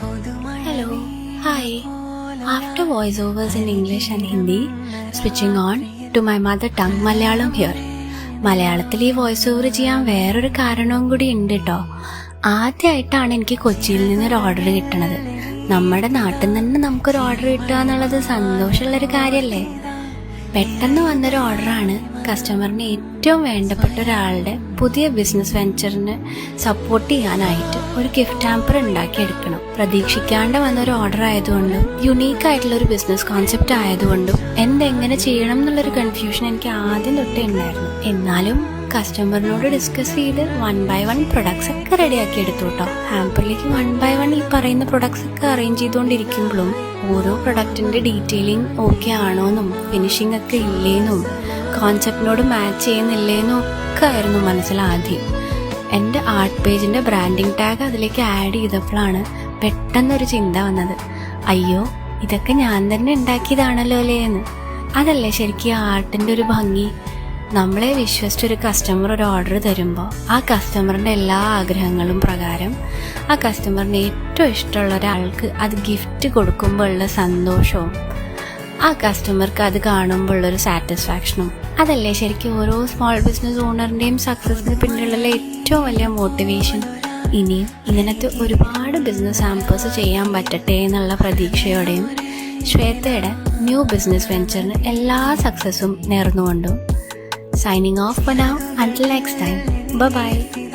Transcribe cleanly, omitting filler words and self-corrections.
Hello, hi. After voiceovers in English and Hindi, switching on to my mother tongue Malayalam here. മലയാളത്തിൽ ഈ voice over ചെയ്യാൻ വേറൊരു കാരണവും കൂടി ഉണ്ട് കേട്ടോ. ആദ്യമായിട്ടാണ് എനിക്ക് കൊച്ചിയിൽ നിന്നൊരു ഓർഡർ കിട്ടണത്. നമ്മുടെ നാട്ടിൽ നിന്ന് തന്നെ നമുക്കൊരു ഓർഡർ കിട്ടുക എന്നുള്ളത് സന്തോഷമുള്ളൊരു കാര്യമല്ലേ. പെട്ടെന്ന് വന്നൊരു ഓർഡറാണ്. കസ്റ്റമറിന് ഏറ്റവും വേണ്ടപ്പെട്ട ഒരാളുടെ പുതിയ ബിസിനസ് വെഞ്ചറിന് സപ്പോർട്ട് ചെയ്യാനായിട്ട് ഒരു ഗിഫ്റ്റ് ഹാമ്പർ ഉണ്ടാക്കിയെടുക്കണം. പ്രതീക്ഷിക്കാണ്ട് വന്നൊരു ഓർഡർ ആയതുകൊണ്ടും യുണീക്ക് ആയിട്ടുള്ള ഒരു ബിസിനസ് കോൺസെപ്റ്റ് ആയതുകൊണ്ടും എന്തെങ്ങനെ ചെയ്യണം എന്നുള്ളൊരു കൺഫ്യൂഷൻ എനിക്ക് ആദ്യം തൊട്ടേ ഉണ്ടായിരുന്നു. എന്നാലും കസ്റ്റമറിനോട് ഡിസ്കസ് ചെയ്ത് 1 by 1 പ്രൊഡക്ട്സ് ഒക്കെ റെഡിയാക്കി എടുത്തു കേട്ടോ. ഹാമ്പറിലേക്ക് 1 by 1 ഈ പറയുന്ന പ്രൊഡക്ട്സ് ഒക്കെ അറേഞ്ച് ചെയ്തുകൊണ്ടിരിക്കുമ്പോഴും ഓരോ പ്രൊഡക്റ്റിന്റെ ഡീറ്റെയിലിംഗ് ഓക്കെ ആണോന്നും ഫിനിഷിംഗ് ഒക്കെ ഇല്ലേന്നും കോൺസെപ്റ്റിനോട് മാച്ച് ചെയ്യുന്നില്ലേന്നും ഒക്കെ ആയിരുന്നു മനസ്സിലാദ്യം. എൻ്റെ ആർട്ട് പേജിന്റെ ബ്രാൻഡിങ് ടാഗ് അതിലേക്ക് ആഡ് ചെയ്തപ്പോഴാണ് പെട്ടെന്നൊരു ചിന്ത വന്നത്, അയ്യോ ഇതൊക്കെ ഞാൻ തന്നെ ഉണ്ടാക്കിയതാണല്ലോ അല്ലേ എന്ന്. അതല്ലേ ശരിക്കും ആർട്ടിന്റെ ഒരു ഭംഗി. നമ്മളെ വിശ്വസിച്ചൊരു കസ്റ്റമർ ഒരു ഓർഡർ തരുമ്പോൾ ആ കസ്റ്റമറിൻ്റെ എല്ലാ ആഗ്രഹങ്ങളും പ്രകാരം ആ കസ്റ്റമറിന് ഏറ്റവും ഇഷ്ടമുള്ള ഒരാൾക്ക് അത് ഗിഫ്റ്റ് കൊടുക്കുമ്പോൾ ഉള്ള സന്തോഷവും ആ കസ്റ്റമർക്ക് അത് കാണുമ്പോൾ ഉള്ളൊരു സാറ്റിസ്ഫാക്ഷനും അതല്ലേ ശരിക്കും ഓരോ സ്മോൾ ബിസിനസ് ഓണറിൻ്റെയും സക്സസിന് പിന്നിലുള്ള ഏറ്റവും വലിയ മോട്ടിവേഷൻ. ഇനിയും ഇങ്ങനത്തെ ഒരുപാട് ബിസിനസ് ഹാമ്പേഴ്സ് ചെയ്യാൻ പറ്റട്ടെ എന്നുള്ള പ്രതീക്ഷയോടെയും ശ്വേതയുടെ ന്യൂ ബിസിനസ് വെഞ്ചറിന് എല്ലാ സക്സസും നേർന്നുകൊണ്ടും signing off for now. Until next time. Bye-bye.